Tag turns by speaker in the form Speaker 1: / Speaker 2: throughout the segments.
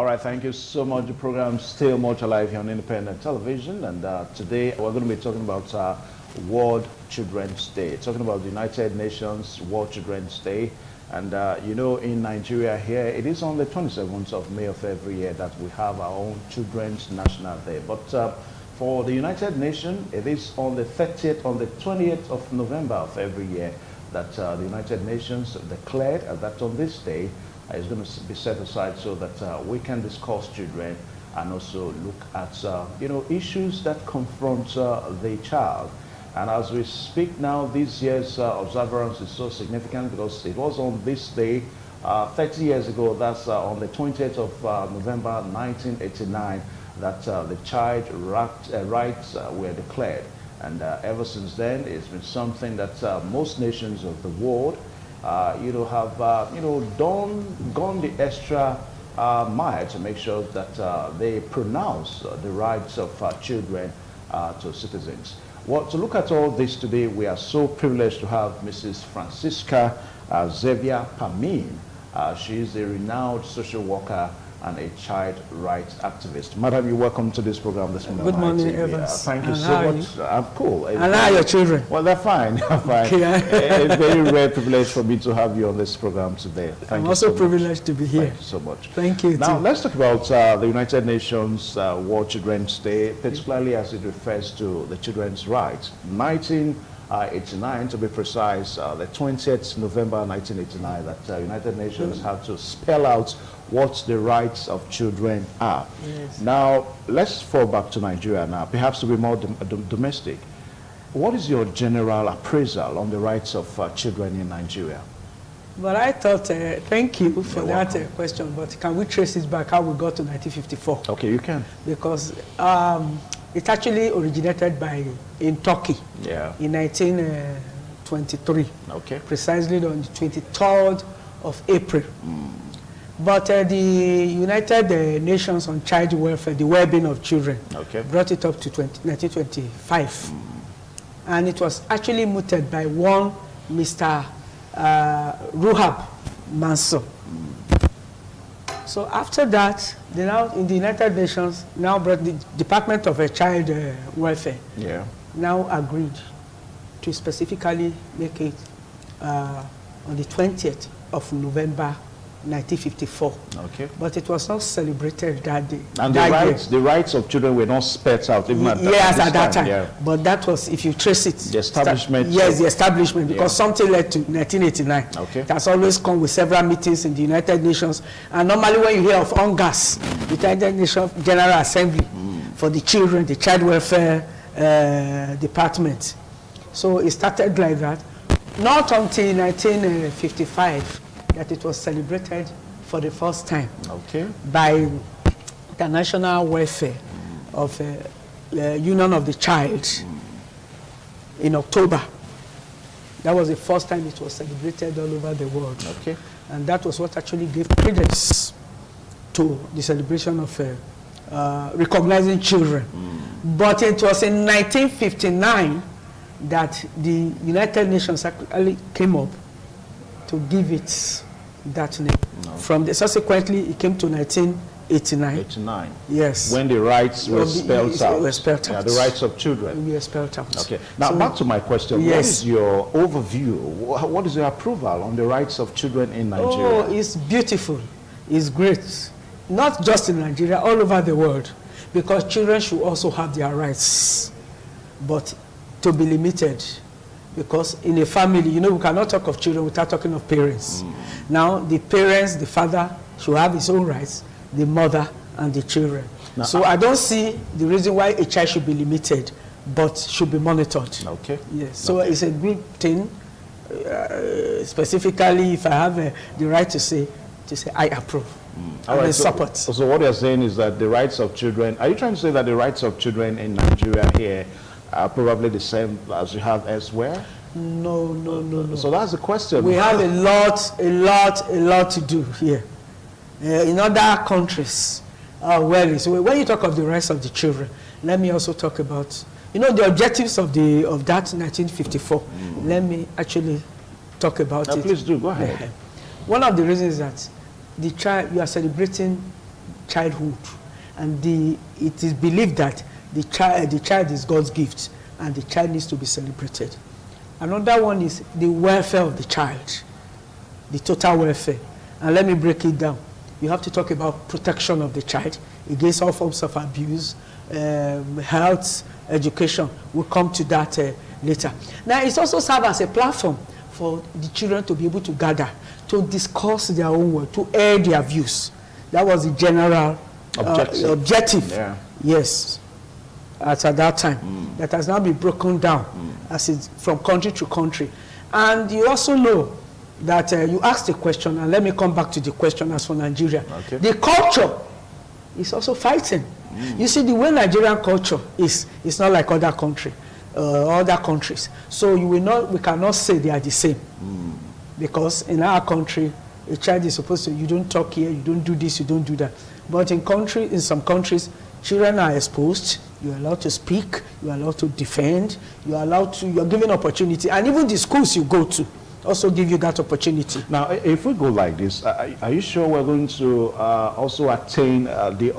Speaker 1: All right, thank you so much. The program is still much alive here on Independent Television, and today we're going to be talking about World Children's Day, talking about the United Nations World Children's Day. And you know, in Nigeria here, it is on the 27th of May of every year that we have our own Children's National Day. But for the United Nations, it is on the 20th of November of every year that the United Nations declared that on this day is going to be set aside so that we can discuss children and also look at you know, issues that confront the child. And as we speak now, this year's observance is so significant because it was on this day 30 years ago, that's on the 20th of November 1989, that the child rights were declared. And ever since then, it's been something that most nations of the world you know, have you know, gone the extra mile to make sure that they pronounce the rights of children to citizens. Well, to look at all this today, we are so privileged to have Mrs. Francisca Xavier Pamin. She is a renowned social worker and a child rights activist. Madam, you're welcome to this program this morning.
Speaker 2: Good morning, Evans.
Speaker 1: Thank you so much. I'm cool.
Speaker 2: And how are your children?
Speaker 1: Well, they're fine. They're fine. It's a very rare privilege for me to have you on this program today.
Speaker 2: I'm also privileged to be here.
Speaker 1: Thank you so much.
Speaker 2: Thank you.
Speaker 1: Now, let's talk about the United Nations World Children's Day, particularly as it refers to the children's rights. 1989, to be precise, the 20th November 1989, that United Nations had to spell out what the rights of children are.
Speaker 2: Yes.
Speaker 1: Now, let's fall back to Nigeria now, perhaps to be more domestic. What is your general appraisal on the rights of children in Nigeria?
Speaker 2: Well, I thought, thank you for
Speaker 1: You're
Speaker 2: that
Speaker 1: welcome.
Speaker 2: question, but can we trace it back how we got to 1954?
Speaker 1: Okay, you can.
Speaker 2: Because it actually originated in Turkey in 1923,
Speaker 1: Okay.
Speaker 2: precisely on the 23rd of April. But the United Nations on Child Welfare, the well-being of children, brought it up to 1925. And it was actually mooted by one Mr. Ruhab Manso. So after that, they now, in the United Nations, now brought the Department of Child Welfare, now agreed to specifically make it on the 20th of November 1954.
Speaker 1: Okay.
Speaker 2: But it was not celebrated that day.
Speaker 1: And
Speaker 2: that
Speaker 1: the rights of children were not spelled out even at
Speaker 2: that time.
Speaker 1: Yeah.
Speaker 2: But that was, if you trace it,
Speaker 1: the establishment.
Speaker 2: Yes, the establishment, because something led to 1989.
Speaker 1: Okay.
Speaker 2: It has always come with several meetings in the United Nations. And normally when you hear of UNGAS, the United Nations General Assembly for the children, the child welfare department. So it started like that. Not until 1955 that it was celebrated for the first time by the National Welfare of Union of the Child in October. That was the first time it was celebrated all over the world.
Speaker 1: Okay.
Speaker 2: And that was what actually gave credence to the celebration of recognizing children. But it was in 1959 that the United Nations actually came up to give it that name. From the, subsequently, it came to 1989.
Speaker 1: 89.
Speaker 2: Yes.
Speaker 1: When the rights were spelled out.
Speaker 2: Yeah,
Speaker 1: the rights of children.
Speaker 2: We were spelled out.
Speaker 1: Okay. Now, so, back to my question.
Speaker 2: Yes.
Speaker 1: What is your overview? What is your approval on the rights of children in Nigeria?
Speaker 2: Oh, it's beautiful. It's great. Not just in Nigeria, all over the world. Because children should also have their rights. But to be limited. Because in a family, you know, we cannot talk of children without talking of parents. Now, the parents, the father should have his own rights, the mother and the children. Now, so I don't see the reason why a child should be limited, but should be monitored.
Speaker 1: Okay.
Speaker 2: Yes. So it's a good thing, specifically if I have the right to say I approve.
Speaker 1: All right,
Speaker 2: support.
Speaker 1: So what you're saying is that the rights of children, are you trying to say that the rights of children in Nigeria here are probably the same as you have elsewhere?
Speaker 2: No.
Speaker 1: So that's the question.
Speaker 2: We have a lot to do here. In other countries, so when you talk of the rights of the children, let me also talk about, you know, the objectives of that 1954. Let me actually talk about it.
Speaker 1: Please do, go ahead.
Speaker 2: One of the reasons is that you are celebrating childhood, and it is believed that the child is God's gift, and the child needs to be celebrated. Another one is the welfare of the child, the total welfare. And let me break it down. You have to talk about protection of the child against all forms of abuse, health, education. We'll come to that later. Now, it also serves as a platform for the children to be able to gather, to discuss their own work, to air their views. That was the general objective. Yeah. Yes, at that time. That has now been broken down as it's from country to country. And you also know that you asked the question, and let me come back to the question as for Nigeria. Okay. The culture is also fighting. You see, the way Nigerian culture is not like other countries. So we cannot say they are the same. Because in our country, a child is supposed to, you don't talk here, you don't do this, you don't do that. But in some countries, children are exposed, you're allowed to speak, you're allowed to defend, you're given opportunity, and even the schools you go to also give you that opportunity.
Speaker 1: Now, if we go like this, are you sure we're going to also attain the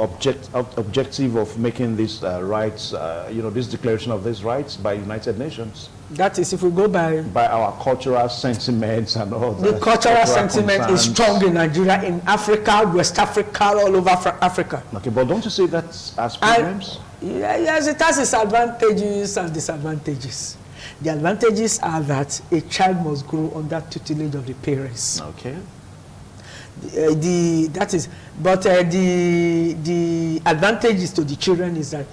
Speaker 1: objective of making these rights, this declaration of these rights by United Nations?
Speaker 2: That is, if we go by
Speaker 1: our cultural sentiments and all that.
Speaker 2: The cultural sentiment is strong in Nigeria, in Africa, West Africa, all over Africa.
Speaker 1: Okay, but don't you see that as problems?
Speaker 2: Yes, it has its advantages and disadvantages. The advantages are that a child must grow under tutelage of the parents.
Speaker 1: Okay.
Speaker 2: The advantages to the children is that,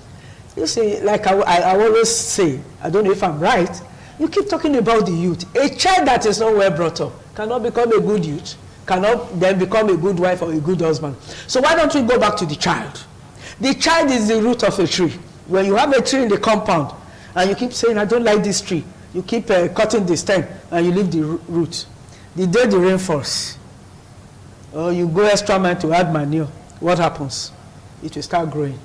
Speaker 2: you see, like I always say, I don't know if I'm right, you keep talking about the youth. A child that is not well brought up cannot become a good youth, cannot then become a good wife or a good husband. So why don't we go back to the child? The child is the root of a tree. When you have a tree in the compound, and you keep saying, I don't like this tree, you keep cutting the stem, and you leave the root. The day the rain falls, or you go extra mile to add manure, what happens? It will start growing.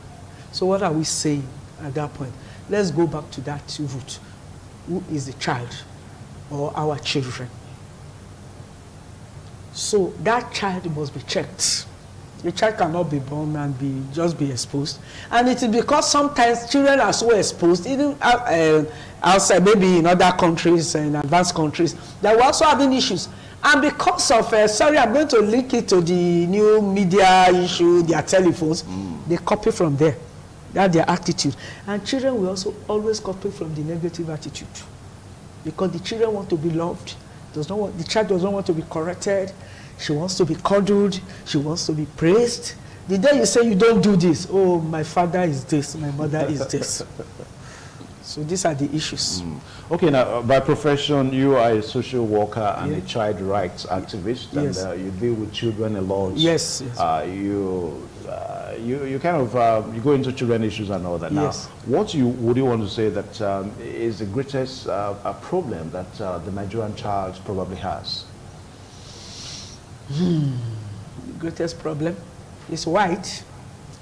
Speaker 2: So what are we saying at that point? Let's go back to that root. Who is the child or our children? So that child must be checked. The child cannot be born and just be exposed. And it is because sometimes children are so exposed, even outside, maybe in other countries, in advanced countries, that we're also having issues. And because of, sorry, I'm going to link it to the new media issue, their telephones, they copy from there. That's their attitude. And children will also always copy from the negative attitude. Because the children want to be loved. The child doesn't want to be corrected. She wants to be cuddled. She wants to be praised. The day you say you don't do this, oh, my father is this, my mother is this. So these are the issues.
Speaker 1: Okay, now, by profession, you are a social worker and a child rights activist, and you deal with children a lot.
Speaker 2: Yes.
Speaker 1: You kind of you go into children issues and all that. Now, what would you want to say that is the greatest problem that the Nigerian child probably has?
Speaker 2: The greatest problem is white.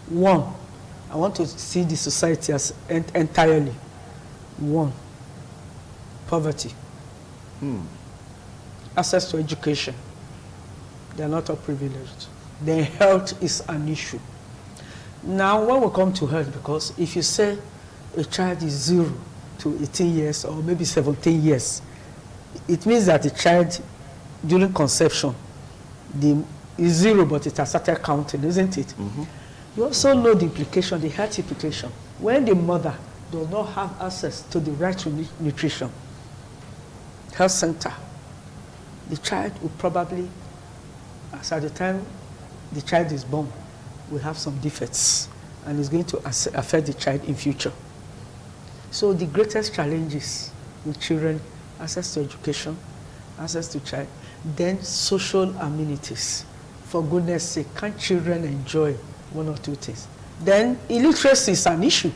Speaker 2: One, I want to see the society as entirely. One, poverty. Access to education. They are not all privileged. Their health is an issue. Now, when we come to health, because if you say a child is 0 to 18 years or maybe 17 years, it means that the child during conception is 0, but it has started counting, isn't it? You also know the implication, the health implication. When the mother does not have access to the right nutrition, health center, the child will probably, as at the time the child is born, will have some defects, and it's going to affect the child in future. So the greatest challenges with children, access to education, access to child, then social amenities. For goodness sake, can children enjoy one or two things? Then illiteracy is an issue,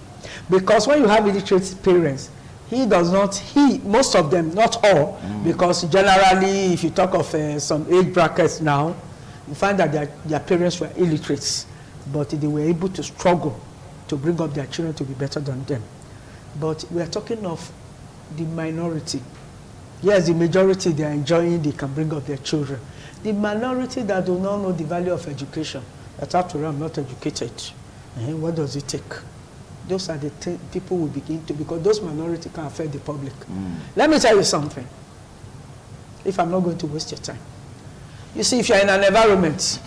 Speaker 2: because when you have illiterate parents, most of them, not all, because generally if you talk of some age brackets now, you find that their parents were illiterates, but they were able to struggle to bring up their children to be better than them. But we are talking of the minority. Yes, the majority, they are enjoying, they can bring up their children. The minority that do not know the value of education, that after all, I'm not educated. What does it take? Those are the people will begin to, because those minority can affect the public. Let me tell you something, if I'm not going to waste your time. You see, if you're in an environment,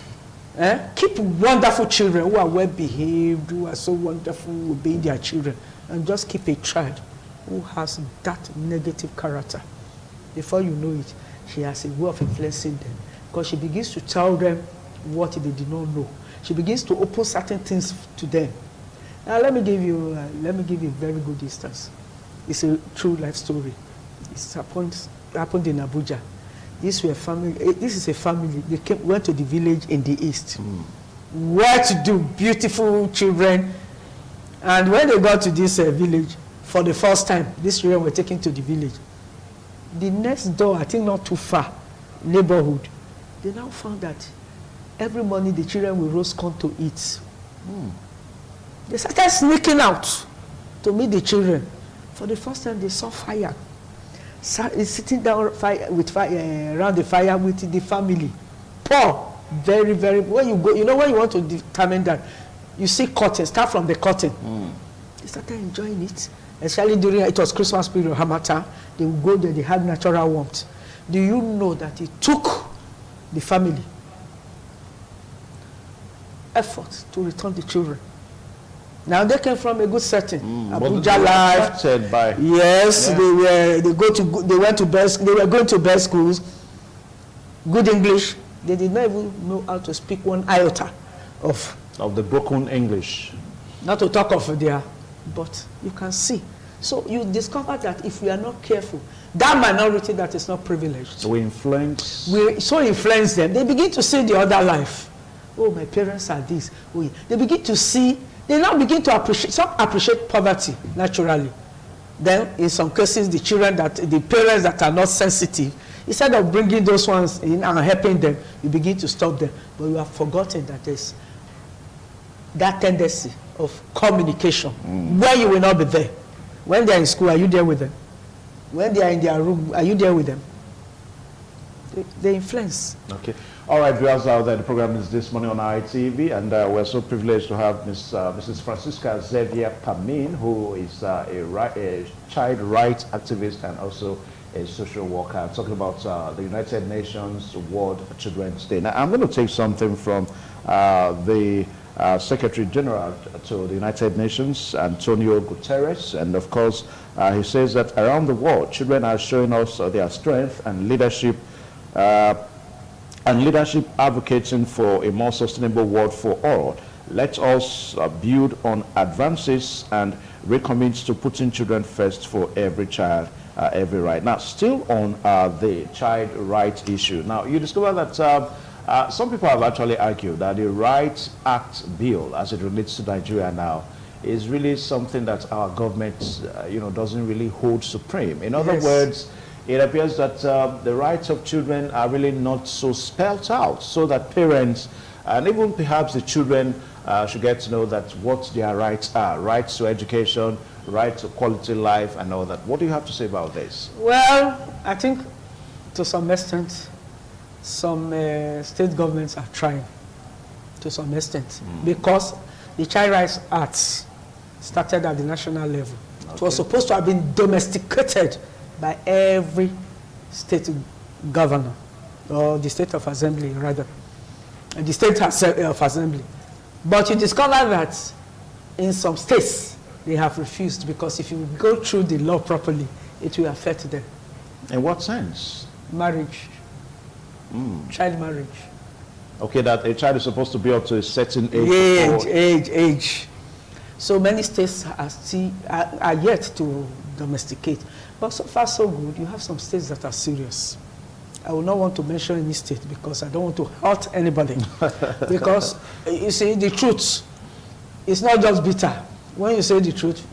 Speaker 2: keep wonderful children who are well behaved, who are so wonderful, obeying their children, and just keep a child who has that negative character. Before you know it, she has a way of influencing them, because she begins to tell them what they did not know. She begins to open certain things to them. Now let me give you a very good instance. It's a true life story. It happened in Abuja. This is a family. They went to the village in the east. Where to do beautiful children. And when they got to this village, for the first time, these children were taken to the village. The next door, I think not too far, neighborhood, they now found that every morning the children will roast corn to eat. They started sneaking out to meet the children. For the first time, they saw fire. Sitting down around the fire with the family. Poor, very, very. When you go, when you want to determine that, you see cotton. Start from the cotton. They started enjoying it. Especially during it was Christmas period, Hamatan. They would go there. They had natural warmth. Do you know that it took the family effort to return the children? Now they came from a good setting, Abuja life. Yes, yeah. They went to best. They were going to best schools. Good English. They did not even know how to speak one iota of
Speaker 1: the broken English.
Speaker 2: Not to talk of their, but you can see. So you discover that if we are not careful, that minority that is not privileged,
Speaker 1: we influence
Speaker 2: them. They begin to see the other life. Oh, my parents are this. Oh, yeah. They begin to see. They now begin to appreciate poverty naturally. Then, in some cases, the parents that are not sensitive, instead of bringing those ones in and helping them, you begin to stop them. But you have forgotten that there's that tendency of communication where you will not be there. When they are in school, are you there with them? When they are in their room, are you there with them? They influence.
Speaker 1: Okay. All right, viewers out there, the program is This Morning on ITV, and we're so privileged to have Mrs. Francisca Xavier Pamin, who is a child rights activist and also a social worker, talking about the United Nations World Children's Day. Now, I'm going to take something from the Secretary General to the United Nations, Antonio Guterres, and of course, he says that around the world, children are showing us their strength and leadership advocating for a more sustainable world for all. Let us build on advances and recommit to putting children first for every child, every right. Now, still on the child rights issue. Now, you discover that some people have actually argued that the Rights Act bill, as it relates to Nigeria now, is really something that our government, doesn't really hold supreme. In other words, it appears that the rights of children are really not so spelled out, so that parents and even perhaps the children should get to know that what their rights are. Rights to education, rights to quality life and all that. What do you have to say about this?
Speaker 2: Well, I think to some extent, some state governments are trying to some extent because the Child Rights Act started at the national level. Okay. It was supposed to have been domesticated by every state governor, or the state of assembly rather, and the state of assembly. But you discover that in some states, they have refused, because if you go through the law properly, it will affect them.
Speaker 1: In what sense?
Speaker 2: Marriage. Child marriage.
Speaker 1: Okay, that a child is supposed to be up to a certain age.
Speaker 2: Age. So many states are yet to domesticate. But so far so good. You have some states that are serious. I will not want to mention any state because I don't want to hurt anybody. Because you see, the truth is not just bitter. When you say the truth,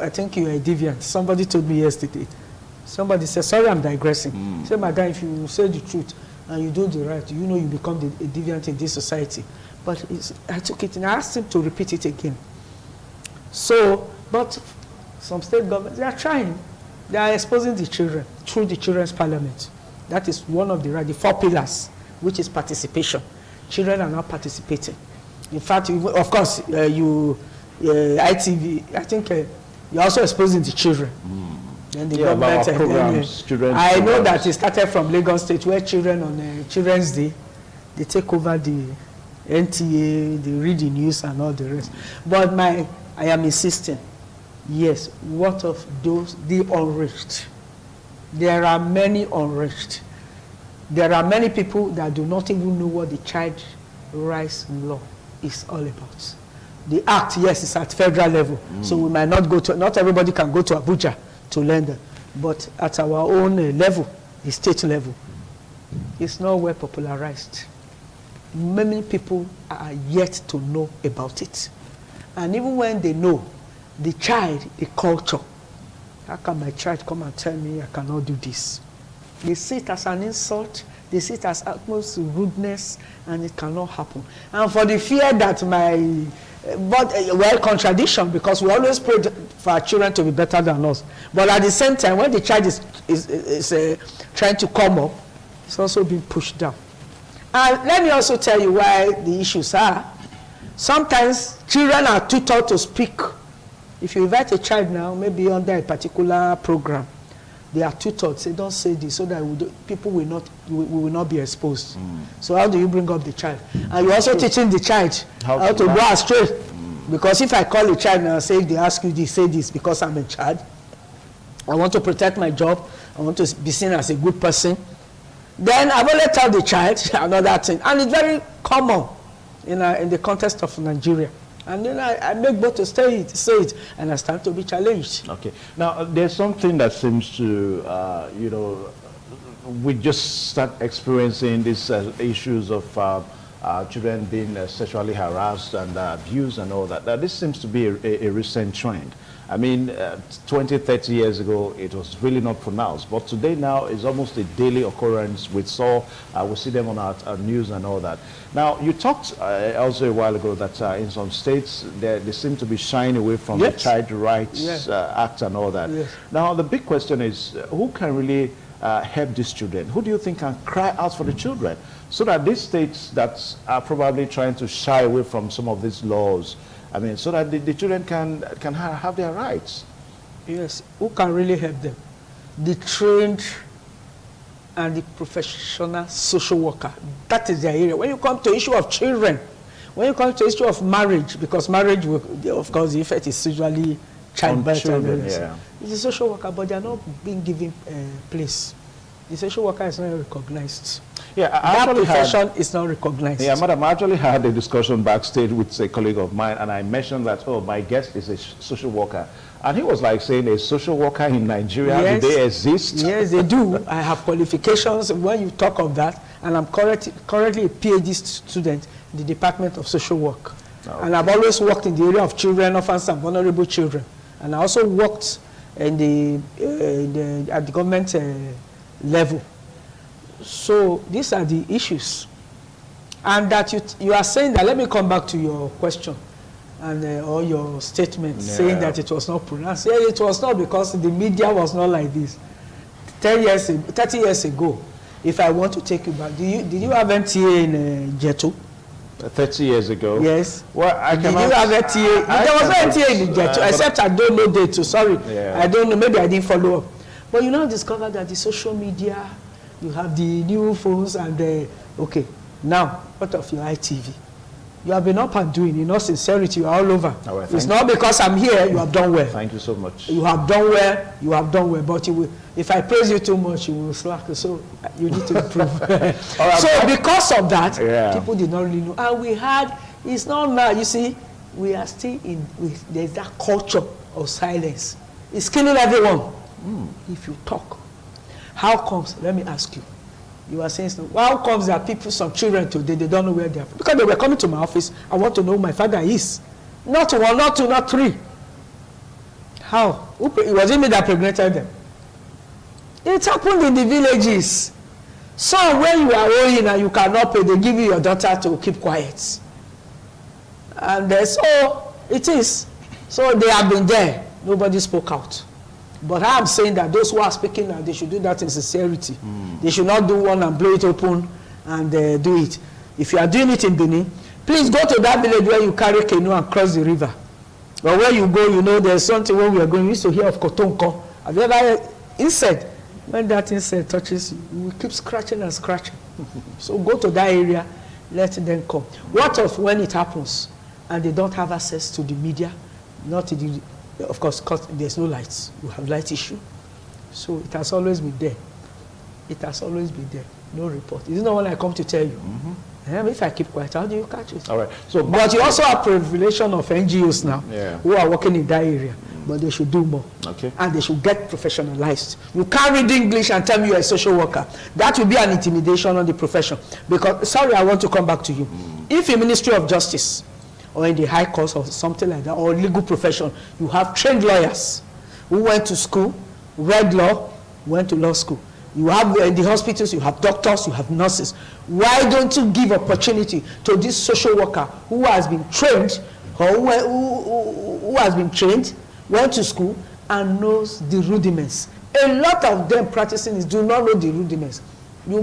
Speaker 2: I think you are a deviant. Somebody told me yesterday. Somebody said, sorry, I'm digressing. He said, my guy, if you say the truth and you do the right, you become a deviant in this society. But I took it and I asked him to repeat it again. So, but some state governments, they are trying. They are exposing the children through the Children's Parliament. That is one of the 4 pillars, which is participation. Children are not participating. In fact, of course, ITV, I think you're also exposing the children. And the government,
Speaker 1: programs,
Speaker 2: I know that it started from Lagos State, where children on Children's Day, they take over the NTA, they read the news and all the rest. But I am insisting, yes, what of those, the unreached? There are many unreached. There are many people that do not even know what the child rights law is all about. The act, yes, is at federal level, so we might not go to, not everybody can go to Abuja to learn them, but at our own level, the state level, it's not well popularized. Many people are yet to know about it. And even when they know, the child, the culture, how can my child come and tell me I cannot do this? They see it as an insult, they see it as utmost rudeness, and it cannot happen. And for the fear that contradiction, because we always pray for our children to be better than us. But at the same time, when the child is trying to come up, it's also being pushed down. And let me also tell you why the issues are. Sometimes children are too taught to speak. If you invite a child now, maybe under a particular program, they are too taught, say don't say this, so that people will not be exposed. So how do you bring up the child? And you're also teaching the child how to go astray. Because if I call a child and I say, if they ask you this, say this, because I'm a child, I want to protect my job, I want to be seen as a good person, then I will tell the child another thing. And it's very common in the context of Nigeria. And then I make both to say it, and I start to be challenged.
Speaker 1: Okay. Now, there's something that seems to, we just start experiencing these issues of children being sexually harassed and abused and all that. This seems to be a recent trend. I mean, 20, 30 years ago, it was really not pronounced. But today now is almost a daily occurrence. We see them on our news and all that. Now, you talked also a while ago that in some states, they seem to be shying away from the Child Rights Act and all that. Yes. Now, the big question is, who can really help these children? Who do you think can cry out for the children? So that these states that are probably trying to shy away from some of these laws, I mean, so that the children can have their rights.
Speaker 2: Yes, who can really help them? The trained and the professional social worker. That is their area. When you come to the issue of children, when you come to the issue of marriage, because marriage, of course, the effect is usually childbirth. It's a social worker, but they are not being given place. The social worker is not recognized.
Speaker 1: Yeah,
Speaker 2: that profession is not recognized.
Speaker 1: Yeah, madam, I actually had a discussion backstage with a colleague of mine, and I mentioned that, oh, my guest is a social worker. And he was like saying, a social worker in Nigeria, yes, do they exist?
Speaker 2: Yes, they do. I have qualifications when you talk of that, and I'm currently a PhD student in the Department of Social Work. Oh, okay. And I've always worked in the area of children, orphans, and vulnerable children. And I also worked at the government level. So these are the issues. And that you are saying that, let me come back to your question and or your statement saying that it was not pronounced. Yeah, it was not, because the media was not like this. 30 years ago, if I want to take you back, did you have NTA in Jeto?
Speaker 1: 30 years ago?
Speaker 2: Yes.
Speaker 1: Well,
Speaker 2: did you have NTA? There was no NTA in Jeto, except I don't know date too. Sorry. Yeah. I don't know. Maybe I didn't follow up. But you now discover that the social media, you have the new phones and okay, now, what of your ITV? You have been up and doing, in all sincerity, you are all over. Oh, well, it's not because I'm here, you have done well.
Speaker 1: Thank you so much.
Speaker 2: You have done well, you have done well, but you will, if I praise you too much, you will slack, so you need to improve. Right, so because of that, people did not really know. And we had, it's not now, you see, we are still there's that culture of silence. It's killing everyone. If you talk. How comes, let me ask you, you are saying, how comes that people, some children today, they don't know where they are from? Because they were coming to my office, I want to know who my father is. Not one, not two, not three. How? It wasn't me that impregnated them. It happened in the villages. So when you are owing and you cannot pay, they give you your daughter to keep quiet. And so it is. So they have been there. Nobody spoke out. But I am saying that those who are speaking now, they should do that in sincerity. They should not do one and blow it open and do it. If you are doing it in Benin, Please go to that village where you carry canoe and cross the river. But where you go, you know, there's something when we are going, we used to hear of kotonko. Have you ever heard insect? When that insect touches you, we keep scratching and scratching. So go to that area, let them come. What of when it happens and they don't have access to the media? Not to the, of course, because there's no lights. You have light issue. So it has always been there. It has always been there. No report. This is not when I come to tell you. If I keep quiet, how do you catch it?
Speaker 1: All right. So,
Speaker 2: but you also have revelation of NGOs now who are working in that area. But they should do more.
Speaker 1: Okay.
Speaker 2: And they should get professionalized. You can't read English and tell me you're a social worker. That will be an intimidation on the profession. Because, sorry, I want to come back to you. If in Ministry of Justice or in the High Court or something like that, or legal profession, you have trained lawyers who went to school, read law, went to law school. You have in the hospitals, you have doctors, you have nurses. Why don't you give opportunity to this social worker who has been trained, or who has been trained, went to school, and knows the rudiments? A lot of them practicing is do not know the rudiments. You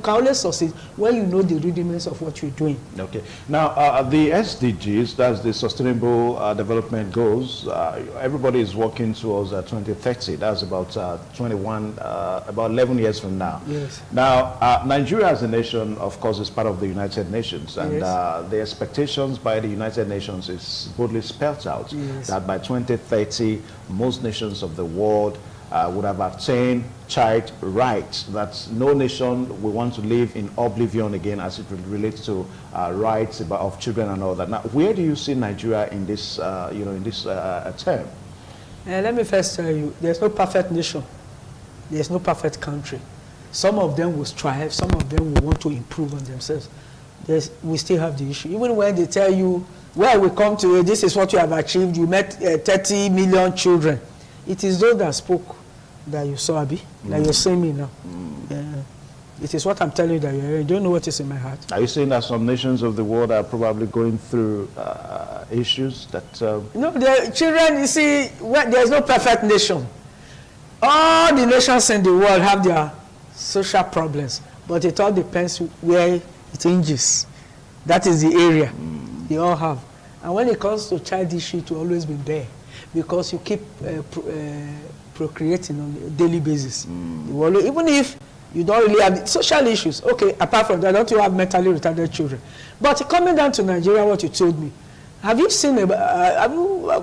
Speaker 2: can only succeed when you know the rudiments of what you're doing.
Speaker 1: Okay. Now, the SDGs, that's the Sustainable Development Goals, everybody is working towards 2030. That's about 11 years from now.
Speaker 2: Yes.
Speaker 1: Now, Nigeria as a nation, of course, is part of the United Nations. And the expectations by the United Nations is boldly spelled out that by 2030, most nations of the world would have attained child rights. That no nation will want to live in oblivion again as it relates to rights of children and all that. Now, where do you see Nigeria in this, in this term?
Speaker 2: Let me first tell you, there's no perfect nation. There's no perfect country. Some of them will strive. Some of them will want to improve on themselves. We still have the issue. Even when they tell you, well, we come to, this is what you have achieved. You met 30 million children. It is those that spoke that you saw, Abi, like you're saying me now. It is what I'm telling you that you don't know what is in my heart. Are
Speaker 1: you saying that some nations of the world are probably going through issues that...
Speaker 2: No, the children, you see, there's no perfect nation. All the nations in the world have their social problems, but it all depends where it hinges. That is the area they all have. And when it comes to child issue, it will always be there, because you keep procreating on a daily basis. Even if you don't really have social issues, okay, apart from that, don't you have mentally retarded children? But coming down to Nigeria, what you told me, have you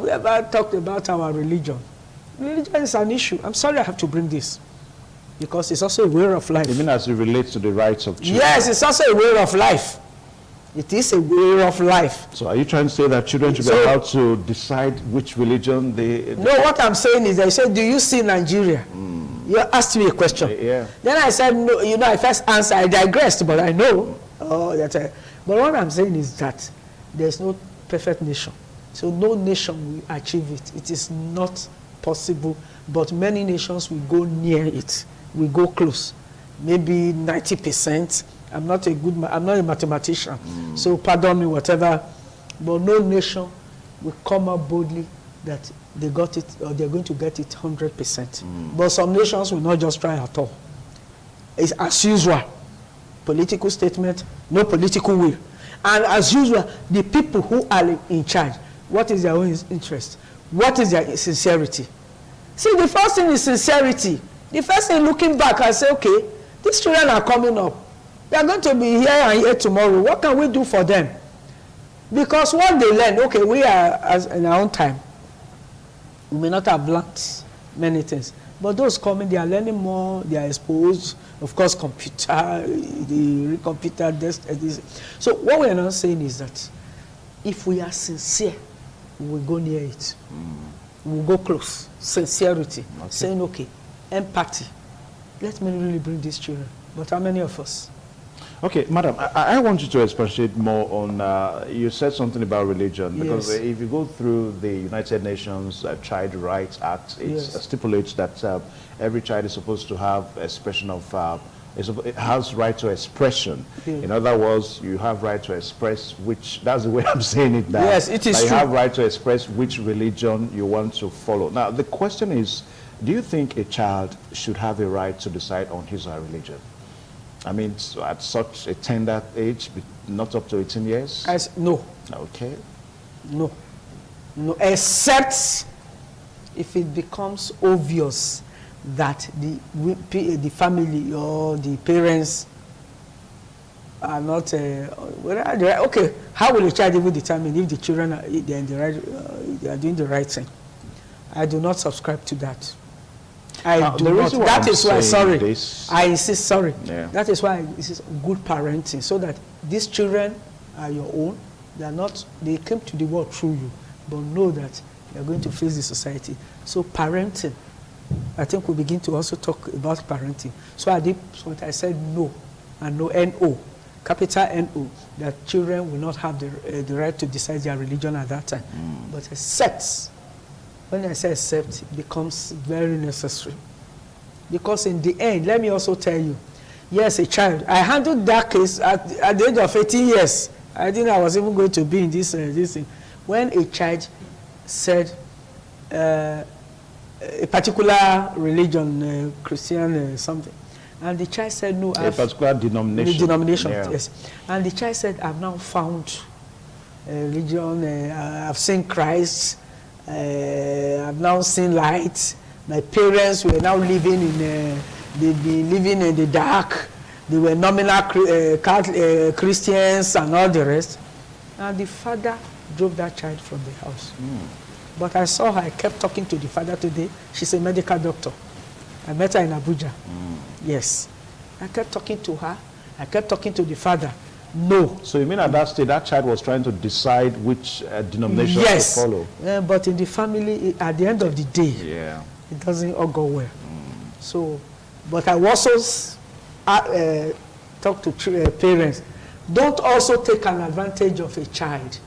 Speaker 2: ever talked about our religion? Religion is an issue. I'm sorry I have to bring this, because it's also a way of life.
Speaker 1: You mean as it relates to the rights of children?
Speaker 2: Yes, it's also a way of life. It is a way of life.
Speaker 1: So are you trying to say that children should be allowed to decide which religion they...
Speaker 2: No, what I'm saying is, I said, do you see Nigeria? You asked me a question.
Speaker 1: Yeah.
Speaker 2: Then I said, no, I first answered, I digressed, but I know. But what I'm saying is that there's no perfect nation. So no nation will achieve it. It is not possible, but many nations will go near it, will go close. Maybe 90%. I'm not a mathematician, so pardon me, whatever. But no nation will come up boldly that they got it, or they're going to get it 100%. But some nations will not just try at all. It's as usual. Political statement, no political will. And as usual, the people who are in charge, what is their own interest? What is their sincerity? See, the first thing is sincerity. The first thing, looking back, I say, okay, these children are coming up. They are going to be here and here tomorrow. What can we do for them? Because what they learn, okay, we are, as in our own time, we may not have learnt many things. But those coming, they are learning more, they are exposed. Of course, computer, the computer, this. So what we are not saying is that if we are sincere, we will go near it. We will go close. Sincerity. Okay. Saying, okay, empathy. Let me really bring these children. But how many of us?
Speaker 1: Okay, madam, I want you to expatiate more on, you said something about religion, because if you go through the United Nations Child Rights Act, it stipulates that every child is supposed to have expression of, it has right to expression. In other words, you have right to express which, that's the way I'm saying it now.
Speaker 2: Yes, it is true.
Speaker 1: You have right to express which religion you want to follow. Now, the question is, do you think a child should have a right to decide on his or her religion? I mean, so at such a tender age, not up to 18 years?
Speaker 2: No.
Speaker 1: Okay.
Speaker 2: No. No, except if it becomes obvious that the family or the parents are not okay. How will a child even determine if the children are they are in the right they are doing the right thing? I do not subscribe to that. I do not. That is why, sorry, I insist. Sorry, that is why this is good parenting, so that these children are your own. They are not. They came to the world through you, but know that they are going to face the society. So parenting, I think we begin to also talk about parenting. So at this point, I said no, and no, N-O, capital N-O, that children will not have the right to decide their religion at that time. But except, when I say except, it becomes very necessary. Because in the end, let me also tell you, yes, a child, I handled that case at the age of 18 years. I didn't know I was even going to be in this thing. When a child said, a particular religion, Christian something, and the child said no.
Speaker 1: A particular denomination.
Speaker 2: Denomination, yes. And the child said, I've now found a religion, I've seen Christ, I've now seen light. My parents were now living in, they've been living in the dark. They were nominal Christians and all the rest. And the father drove that child from the house. But I saw her, I kept talking to the father today. She's a medical doctor. I met her in Abuja. Yes. I kept talking to her. I kept talking to the father. No.
Speaker 1: So you mean at that stage, that child was trying to decide which denomination to follow?
Speaker 2: Yes. But in the family, at the end of the day, it doesn't all go well. So, but I also talk to parents. Don't also take an advantage of a child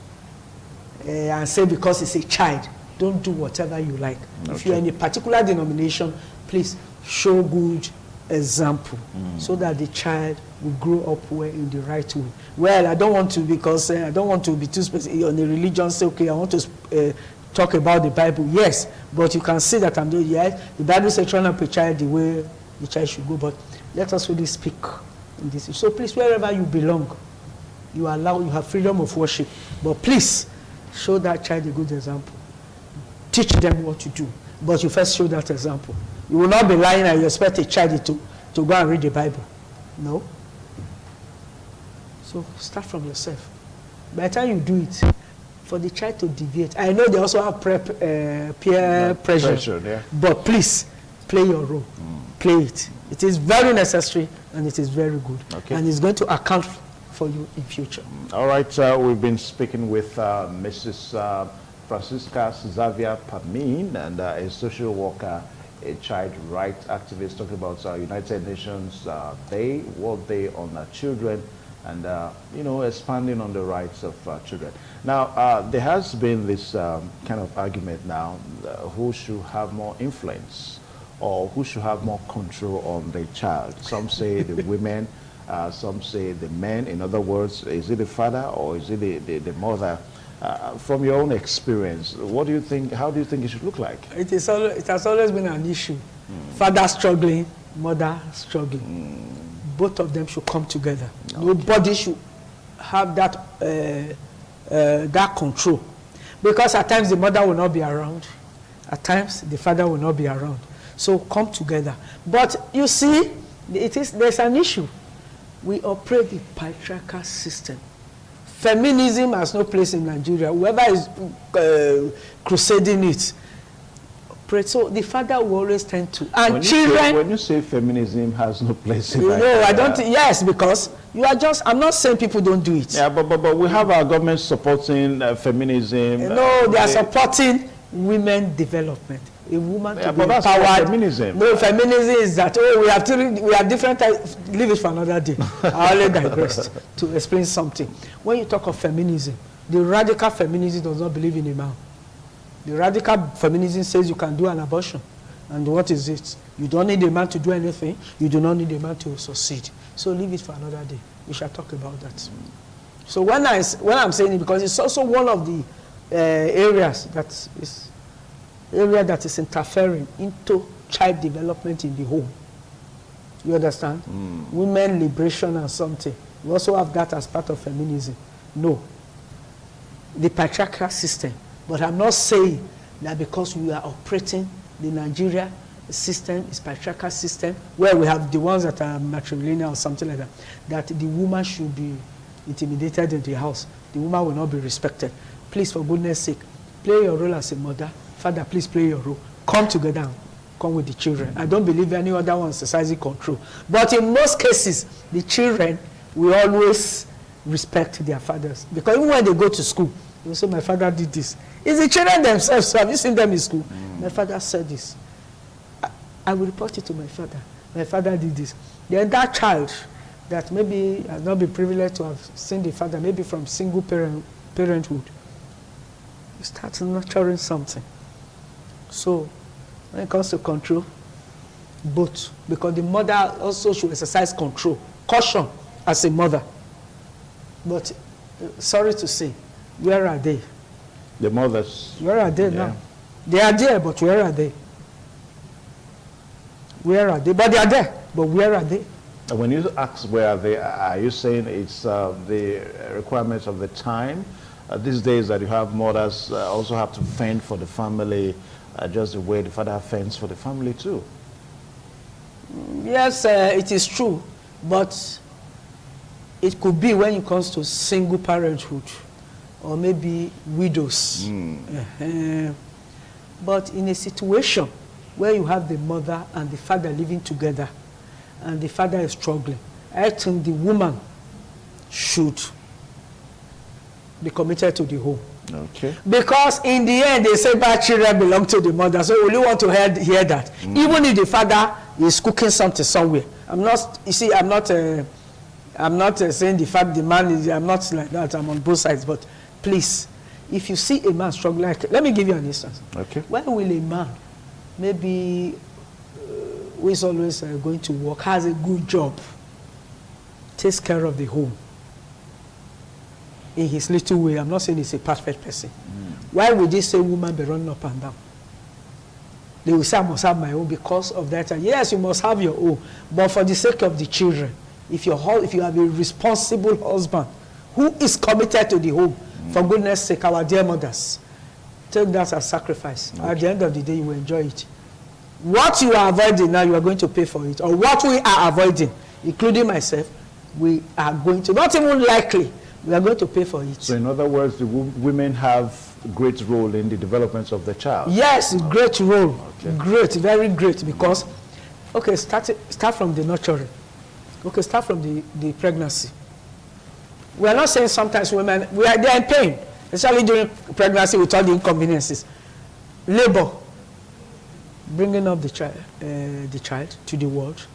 Speaker 2: and say because it's a child, don't do whatever you like. Okay. If you're in a particular denomination, please show good example so that the child will grow up well in the right way. Well, I don't want to, because I don't want to be too specific on the religion. Say, okay, I want to talk about the Bible. Yes, but you can see that I'm doing, yes, the Bible says train up a child the way the child should go, but let us really speak in this. So please, wherever you belong, you have freedom of worship, but please show that child a good example. Teach them what to do, but you first show that example. You will not be lying and you expect a child to go and read the Bible. No. So start from yourself. By the time you do it, for the child to deviate, I know they also have peer pressure, but please play your role. Play it. It is very necessary and it is very good. Okay. And it's going to account for you in future.
Speaker 1: All right, we've been speaking with Mrs. Francisca Xavier Pamin, and a social worker, a child rights activist, talking about United Nations Day, World Day on Children, and you know, expanding on the rights of children. Now, there has been this kind of argument now, who should have more influence or who should have more control on the child. Some say the women, some say the men. In other words, is it the father or is it the mother? From your own experience, what do you think? How do you think it should look like?
Speaker 2: It has always been an issue. Father struggling, mother struggling. Both of them should come together. Okay. Nobody should have that that control, because at times the mother will not be around, at times the father will not be around. So come together. But you see, there's an issue. We operate the patriarchal system. Feminism has no place in Nigeria. Whoever is crusading it. So the father will always tend to. And
Speaker 1: when you say feminism has no place in Nigeria.
Speaker 2: No, I don't. Yes, because you are just. I'm not saying people don't do it.
Speaker 1: Yeah, but we have our government supporting feminism.
Speaker 2: No, they are supporting women development. A woman to be empowered.
Speaker 1: Feminism.
Speaker 2: No, feminism is that we have different types. Leave it for another day. I only digressed to explain something. When you talk of feminism, the radical feminism does not believe in a man. The radical feminism says you can do an abortion. And what is it? You don't need a man to do anything. You do not need a man to succeed. So leave it for another day. We shall talk about that. So when I'm saying it, because it's also one of the areas that is interfering into child development in the home. You understand? Women liberation and something. We also have that as part of feminism. No. The patriarchal system. But I'm not saying that because we are operating the Nigeria system, is patriarchal system, where we have the ones that are matrilineal or something like that, that the woman should be intimidated in the house. The woman will not be respected. Please, for goodness sake, play your role as a mother. Father, please play your role. Come together and come with the children. I don't believe any other one exercising control. But in most cases, the children will always respect their fathers. Because even when they go to school, they will say, my father did this. It's the children themselves. So have you seen them in school? My father said this. I will report it to my father. My father did this. Then that child that maybe has not been privileged to have seen the father, maybe from single parenthood, you start nurturing something. So when it comes to control, both, because the mother also should exercise control, caution as a mother. But sorry to say, where are they?
Speaker 1: The mothers.
Speaker 2: Where are they now? They are there, but where are they? Where are they? But they are there, but where are they?
Speaker 1: And when you ask where are they, are you saying it's the requirements of the time? These days that you have mothers also have to fend for the family, just the way the father fends for the family too.
Speaker 2: Yes, it is true, but it could be when it comes to single parenthood or maybe widows. But in a situation where you have the mother and the father living together and the father is struggling, I think the woman should be committed to the home.
Speaker 1: Okay.
Speaker 2: Because in the end, they say bad children belong to the mother. So will you want to hear that? Even if the father is cooking something somewhere. I'm not, you see, I'm not saying the fact the man is, I'm not like that, I'm on both sides. But please, if you see a man struggling, like, let me give you an instance.
Speaker 1: Okay.
Speaker 2: When will a man, maybe who is always going to work, has a good job, takes care of the home, in his little way, I'm not saying he's a perfect person. Why would this same woman be running up and down? They will say, I must have my own because of that. And yes, you must have your own, but for the sake of the children, if you have a responsible husband who is committed to the home, for goodness sake, our dear mothers, take that as sacrifice. Okay. At the end of the day, you will enjoy it. What you are avoiding now, you are going to pay for it. Or what we are avoiding, including myself, we are going to, not even likely, we are going to pay for it. So in other words, the women have a great role in the development of the child. Yes, great role. Okay. Great, very great. Because, okay, start from the nurturing. Okay, start from the pregnancy. We are not saying sometimes women, they are in pain, especially during pregnancy with all the inconveniences. Labor, bringing up the child to the world,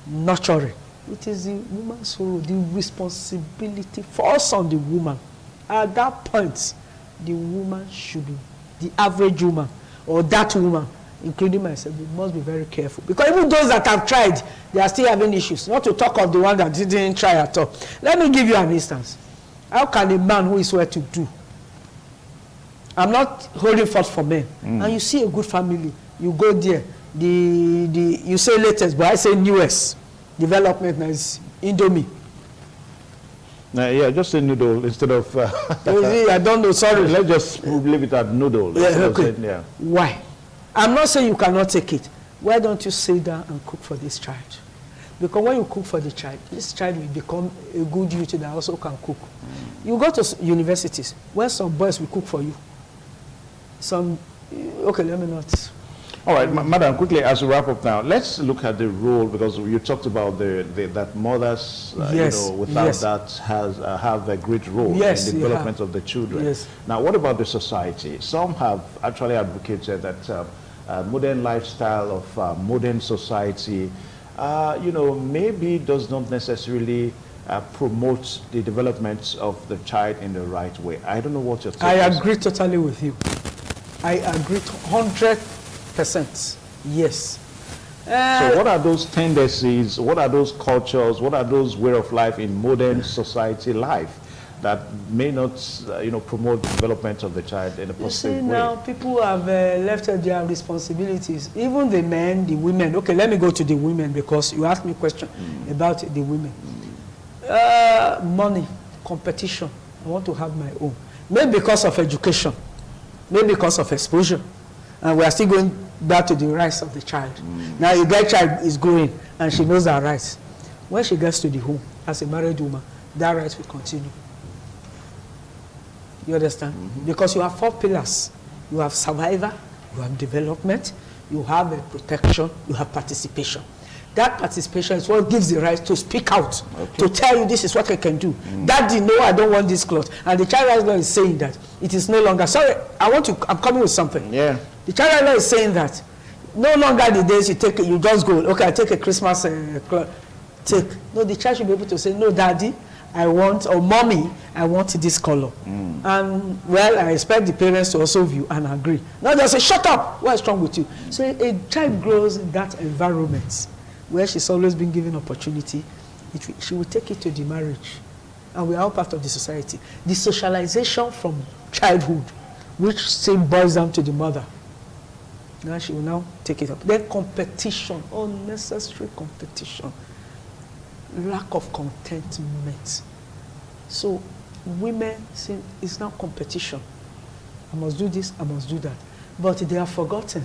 Speaker 2: nurturing. It is the woman's role, the responsibility falls on the woman. At that point, the woman should be, the average woman, or that woman, including myself, we must be very careful. Because even those that have tried, they are still having issues. Not to talk of the one that didn't try at all. Let me give you an instance. How can a man who is well to do, I'm not holding forth for men, and you see a good family, you go there, you say latest, but I say newest. Development is Indomie. Yeah, just say noodle instead of... I don't know, sorry. Let's just leave it at noodle. Yeah, okay. Saying, why? I'm not saying you cannot take it. Why don't you sit down and cook for this child? Because when you cook for the child, this child will become a good youth that also can cook. You go to universities, where some boys will cook for you. Okay, let me not... All right, Madam, quickly, as we wrap up now, let's look at the role, because you talked about that mothers, without that have a great role in the development of the children. Yes. Now, what about the society? Some have actually advocated that modern lifestyle of modern society, maybe does not necessarily promote the development of the child in the right way. I don't know what your take is. I agree totally with you. I agree 100%. Yes. So what are those tendencies, what are those cultures, what are those way of life in modern society life
Speaker 1: that may not, promote the development of the child in a positive way.
Speaker 2: Now people have left their responsibilities. Even the men, the women. Okay, let me go to the women because you asked me a question about the women. Money, competition. I want to have my own. Maybe because of education, maybe because of exposure. And we are still going back to the rights of the child. Now, your girl child is growing and she knows her rights. When she gets to the home, as a married woman, that right will continue. You understand? Because you have 4 pillars. You have survivor, you have development, you have protection, you have participation. That participation is what gives the right to speak out, to tell you this is what I can do. Daddy, no, I don't want this cloth. And the child rights law is saying that it is no longer, sorry, I'm coming with something.
Speaker 1: Yeah.
Speaker 2: The child rights law is saying that no longer the days you just go, okay, I take a Christmas cloth. No, the child should be able to say, no, Daddy, I want, or Mommy, I want this color. And, well, I expect the parents to also view and agree. Not just say, shut up, what is wrong with you? So a child grows in that environment where she's always been given opportunity. She will take it to the marriage. And we are all part of the society. The socialization from childhood, which still boils down to the mother. Now she will now take it up. Then competition, unnecessary competition. Lack of contentment. So women say it's now competition. I must do this, I must do that. But they have forgotten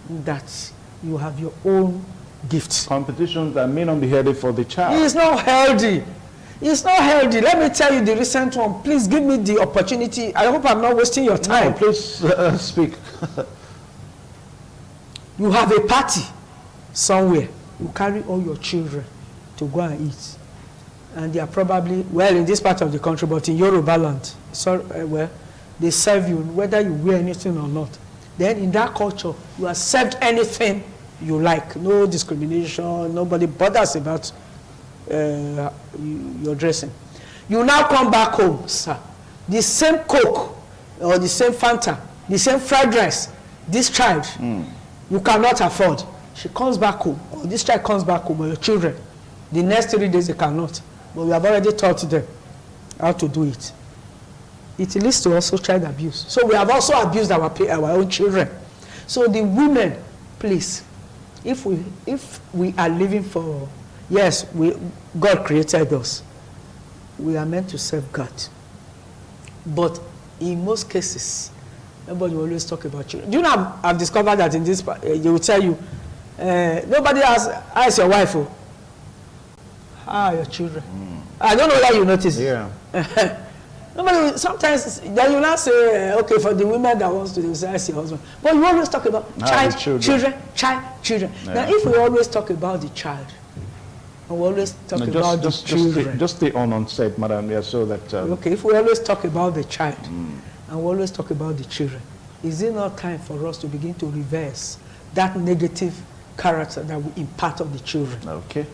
Speaker 2: that you have your own gifts.
Speaker 1: Competitions that may not be healthy for the child.
Speaker 2: It's not healthy. It's not healthy. Let me tell you the recent one. Please give me the opportunity. I hope I'm not wasting your time.
Speaker 1: No, please speak.
Speaker 2: You have a party somewhere. You carry all your children to go and eat. And they are probably, well, in this part of the country, but in Yoruba land, well, they serve you whether you wear anything or not. Then in that culture, you are served anything you like. No discrimination. Nobody bothers about your dressing. You now come back home, sir. The same Coke or the same Fanta, the same fried rice, this child, you cannot afford. She comes back home, or this child comes back home, or your children. The next 3 days they cannot. But we have already taught them how to do it. It leads to also child abuse. So we have also abused our own children. So the women, please, if we are living for, yes, God created us. We are meant to serve God. But in most cases, everybody will always talk about children. Do you know I've discovered that in this, they will tell you, nobody asks your wife, your children. I don't know whether you notice.
Speaker 1: Yeah.
Speaker 2: Nobody, sometimes then you now say, okay, for the women that wants to, they will say, I see husband. But you always talk about child, children. Yeah. Now, if we always talk about the child, and we always talk about the children.
Speaker 1: Just stay on set, madam, yeah, so that...
Speaker 2: okay, if we always talk about the child, and we always talk about the children, is it not time for us to begin to reverse that negative character that we impart on the children?
Speaker 1: Okay.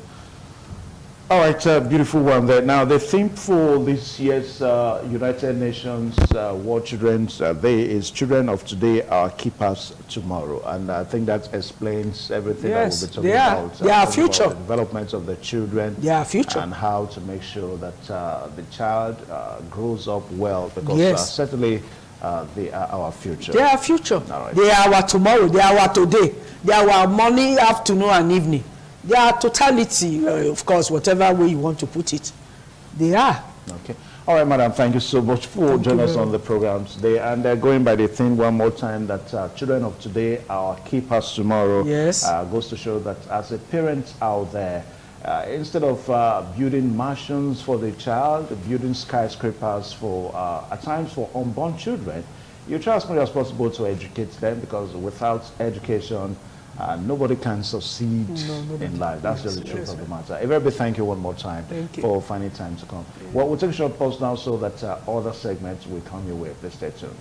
Speaker 1: All right, beautiful one there. Now, the theme for this year's United Nations World Children's Day is Children of Today are Keepers Tomorrow. And I think that explains everything that we'll be talking about.
Speaker 2: They are future.
Speaker 1: About the development of the children.
Speaker 2: They are future.
Speaker 1: And how to make sure that the child grows up well. Because certainly they are our future.
Speaker 2: They are future.
Speaker 1: Right.
Speaker 2: They are our tomorrow. They are our today. They are our morning, afternoon, and evening. They are totality, of course, whatever way you want to put it. They are.
Speaker 1: Okay. All right, madam, thank you so much for joining us on the program today. And going by the theme one more time that children of today are keepers tomorrow.
Speaker 2: Yes.
Speaker 1: Goes to show that as a parent out there, instead of building mansions for the child, building skyscrapers for, at times for unborn children, you try as much as possible to educate them, because without education, nobody can succeed in life. That's just the truth of the matter. A very big thank you one more time for finding time to come. Well, we'll take a short pause now so that other segments will come your way. Please stay tuned.